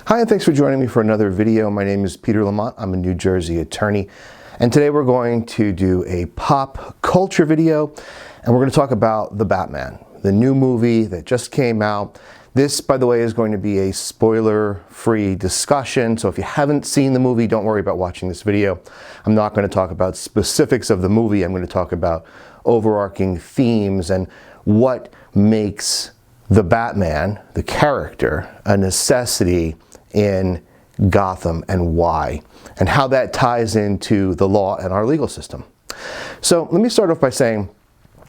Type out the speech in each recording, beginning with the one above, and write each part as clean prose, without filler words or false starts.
Hi, and thanks for joining me for another video. My name is Peter Lamont. I'm a New Jersey attorney, and today we're going to do a pop culture video, and we're going to talk about The Batman, the new movie that just came out. This, by the way, is going to be a spoiler-free discussion, so if you haven't seen the movie, don't worry about watching this video. I'm not going to talk about specifics of the movie. I'm going to talk about overarching themes and what makes the Batman, the character, a necessity in Gotham and why, and how that ties into the law and our legal system. So let me start off by saying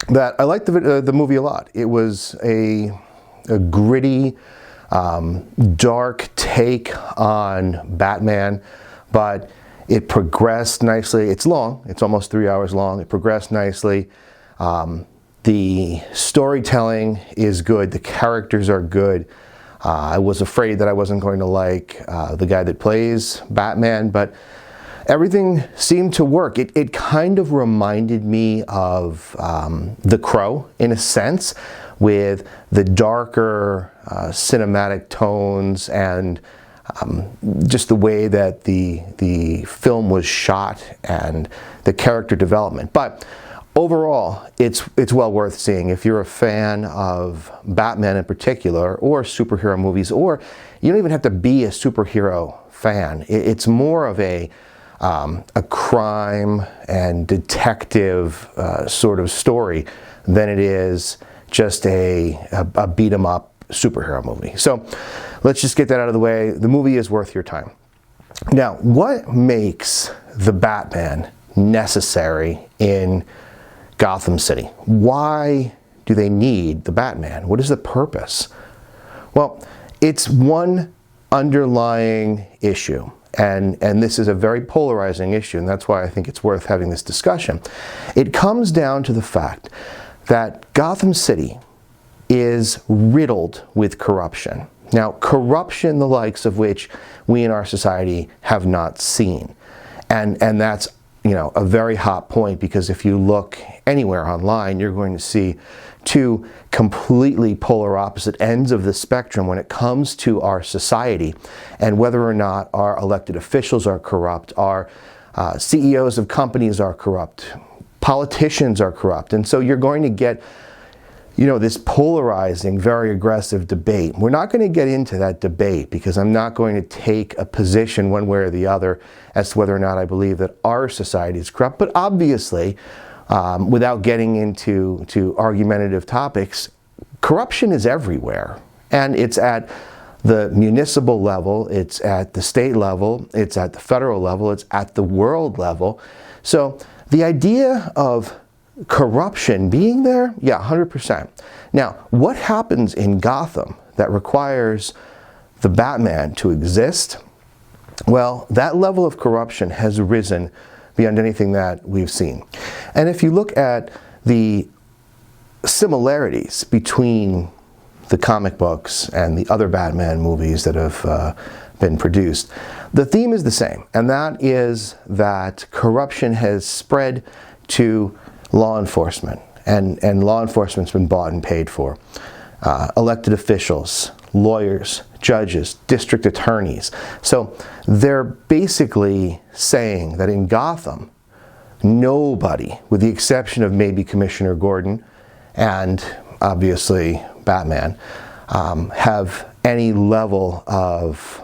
that I liked the movie a lot. It was a gritty, dark take on Batman, but it progressed nicely. It's long. It's almost 3 hours long. It progressed nicely. The storytelling is good. The characters are good. I was afraid that I wasn't going to like the guy that plays Batman, but everything seemed to work. It kind of reminded me of The Crow, in a sense, with the darker cinematic tones and just the way that the film was shot and the character development. But overall, it's well worth seeing. If you're a fan of Batman in particular, or superhero movies, or you don't even have to be a superhero fan. It's more of a crime and detective sort of story than it is just a beat 'em up superhero movie. So let's just get that out of the way. The movie is worth your time. Now, what makes the Batman necessary in Gotham City? Why do they need the Batman? What is the purpose? Well, it's one underlying issue, and this is a very polarizing issue, and that's why I think it's worth having this discussion. It comes down to the fact that Gotham City is riddled with corruption. Now, corruption the likes of which we in our society have not seen. And that's, you know, a very hot point, because if you look anywhere online, you're going to see two completely polar opposite ends of the spectrum when it comes to our society and whether or not our elected officials are corrupt, our CEOs of companies are corrupt, politicians are corrupt. And so you're going to get, you know, this polarizing, very aggressive debate. We're not going to get into that debate because I'm not going to take a position one way or the other as to whether or not I believe that our society is corrupt. But obviously, without getting into argumentative topics, corruption is everywhere. And it's at the municipal level, it's at the state level, it's at the federal level, it's at the world level. So the idea of corruption being there, yeah, 100%. Now, what happens in Gotham that requires the Batman to exist? Well, that level of corruption has risen beyond anything that we've seen. And if you look at the similarities between the comic books and the other Batman movies that have been produced, the theme is the same, and that is that corruption has spread to law enforcement, and law enforcement's been bought and paid for. Elected officials, lawyers, judges, district attorneys. So they're basically saying that in Gotham, nobody, with the exception of maybe Commissioner Gordon and obviously Batman, have any level of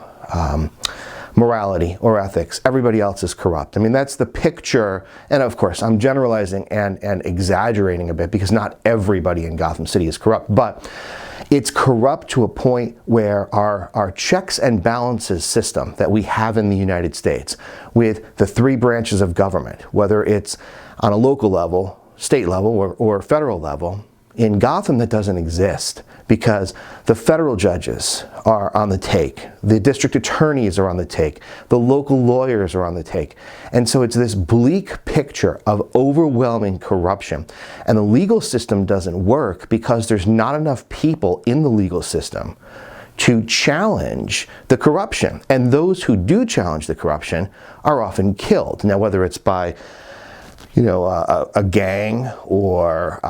morality or ethics. Everybody else is corrupt. I mean, that's the picture, and of course I'm generalizing and exaggerating a bit because not everybody in Gotham City is corrupt, but it's corrupt to a point where our checks and balances system that we have in the United States with the three branches of government, whether it's on a local level, state level, or federal level, in Gotham that doesn't exist, because the federal judges are on the take, the district attorneys are on the take, the local lawyers are on the take. And so it's this bleak picture of overwhelming corruption. And the legal system doesn't work because there's not enough people in the legal system to challenge the corruption. And those who do challenge the corruption are often killed. Now, whether it's by, you know, a gang or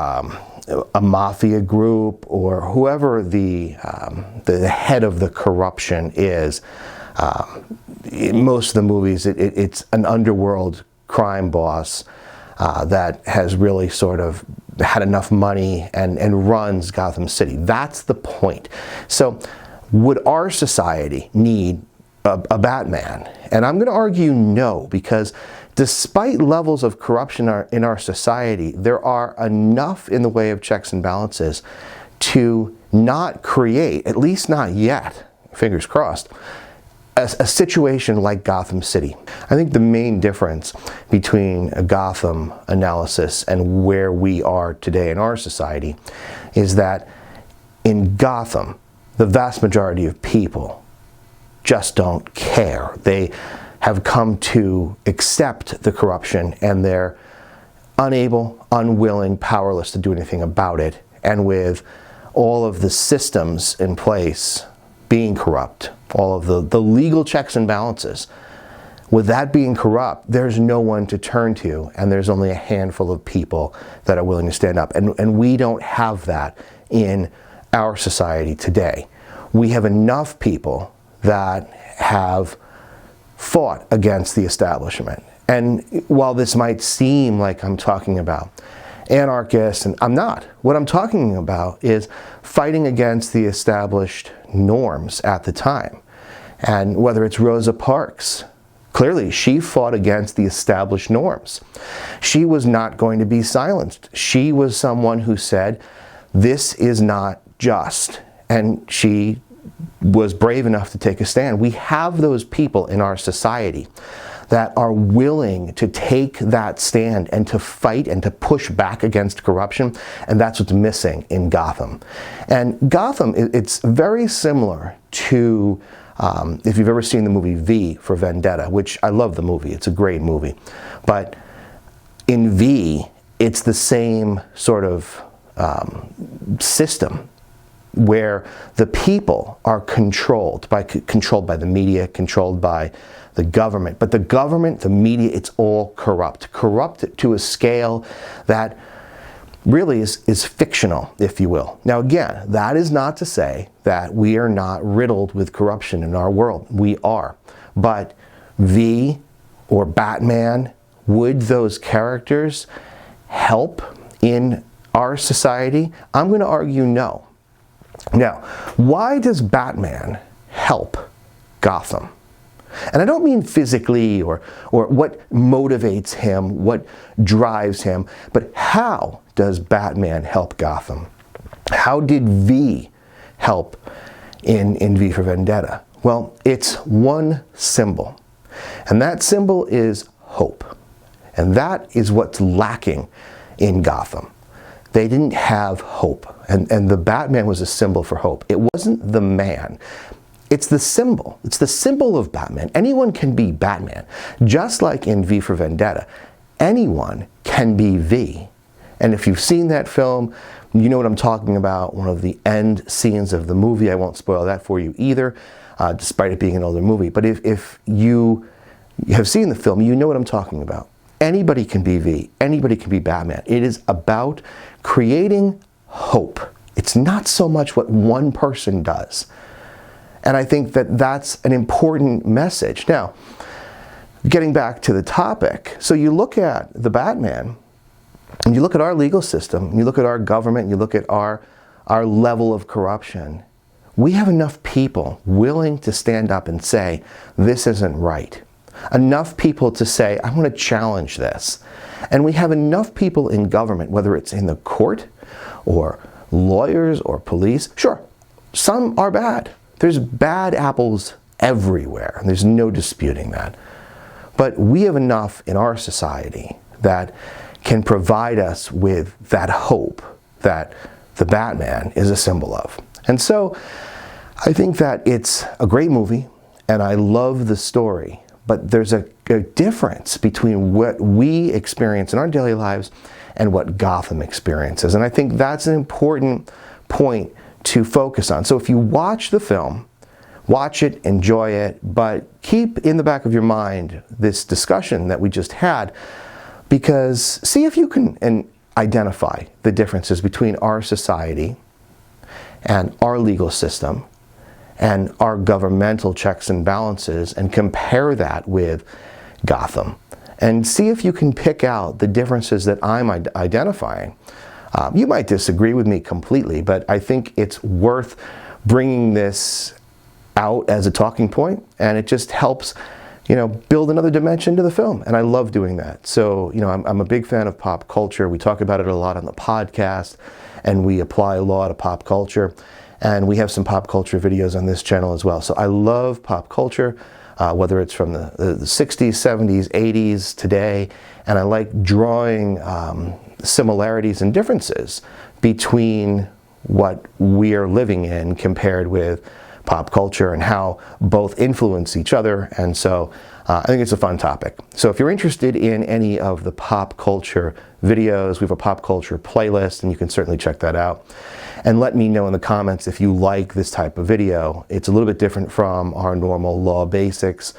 a mafia group or whoever the head of the corruption is. In most of the movies, it's an underworld crime boss that has really sort of had enough money and runs Gotham City. That's the point. So would our society need a Batman? And I'm going to argue no, because despite levels of corruption in our society, there are enough in the way of checks and balances to not create, at least not yet, fingers crossed, a situation like Gotham City. I think the main difference between a Gotham analysis and where we are today in our society is that in Gotham, the vast majority of people just don't care. They have come to accept the corruption, and they're unable, unwilling, powerless to do anything about it. And with all of the systems in place being corrupt, all of the legal checks and balances, with that being corrupt, there's no one to turn to, and there's only a handful of people that are willing to stand up. And we don't have that in our society today. We have enough people that have fought against the establishment. And while this might seem like I'm talking about anarchists, and I'm not. What I'm talking about is fighting against the established norms at the time. And whether it's Rosa Parks, clearly she fought against the established norms. She was not going to be silenced. She was someone who said, this is not just. And she was brave enough to take a stand. We have those people in our society that are willing to take that stand and to fight and to push back against corruption, and that's what's missing in Gotham. And Gotham, it's very similar to, if you've ever seen the movie V for Vendetta, which I love the movie, it's a great movie, but in V, it's the same sort of system where the people are controlled by the media, controlled by the government. But the government, the media, it's all corrupt. Corrupt to a scale that really is fictional, if you will. Now again, that is not to say that we are not riddled with corruption in our world. We are. But V or Batman, would those characters help in our society? I'm going to argue no. Now, why does Batman help Gotham? And I don't mean physically or what motivates him, what drives him, but how does Batman help Gotham? How did V help in V for Vendetta? Well, it's one symbol, and that symbol is hope. And that is what's lacking in Gotham. They didn't have hope, and the Batman was a symbol for hope. It wasn't the man. It's the symbol. It's the symbol of Batman. Anyone can be Batman. Just like in V for Vendetta, anyone can be V. And if you've seen that film, you know what I'm talking about. One of the end scenes of the movie, I won't spoil that for you either, despite it being an older movie. But if you have seen the film, you know what I'm talking about. Anybody can be V. Anybody can be Batman. It is about creating hope. It's not so much what one person does. And I think that that's an important message. Now, getting back to the topic, so you look at the Batman, and you look at our legal system, and you look at our government, and you look at our level of corruption. We have enough people willing to stand up and say, this isn't right. Enough people to say, I want to challenge this. And we have enough people in government, whether it's in the court or lawyers or police. Sure, some are bad. There's bad apples everywhere. There's no disputing that. But we have enough in our society that can provide us with that hope that the Batman is a symbol of. And so I think that it's a great movie, and I love the story. But there's a difference between what we experience in our daily lives and what Gotham experiences. And I think that's an important point to focus on. So if you watch the film, watch it, enjoy it, but keep in the back of your mind this discussion that we just had, because see if you can, and identify the differences between our society and our legal system and our governmental checks and balances and compare that with Gotham and see if you can pick out the differences that I'm identifying. You might disagree with me completely, but I think it's worth bringing this out as a talking point, and it just helps, build another dimension to the film, and I love doing that. So, I'm a big fan of pop culture. We talk about it a lot on the podcast, and we apply law to pop culture, and we have some pop culture videos on this channel as well. So I love pop culture, whether it's from the 60s, 70s, 80s, today, and I like drawing similarities and differences between what we are living in compared with pop culture and how both influence each other. And so I think it's a fun topic. So if you're interested in any of the pop culture videos, we have a pop culture playlist, and you can certainly check that out. And let me know in the comments if you like this type of video. It's a little bit different from our normal law basics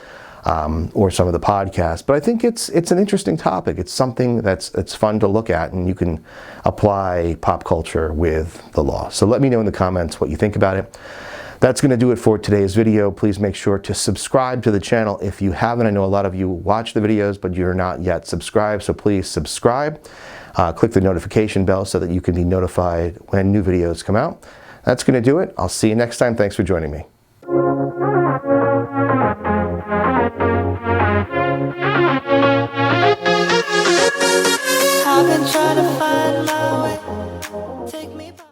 or some of the podcasts, but I think it's an interesting topic. It's something that's fun to look at, and you can apply pop culture with the law. So let me know in the comments what you think about it. That's going to do it for today's video. Please make sure to subscribe to the channel if you haven't. I know a lot of you watch the videos, but you're not yet subscribed, so please subscribe. Click the notification bell so that you can be notified when new videos come out. That's going to do it. I'll see you next time. Thanks for joining me.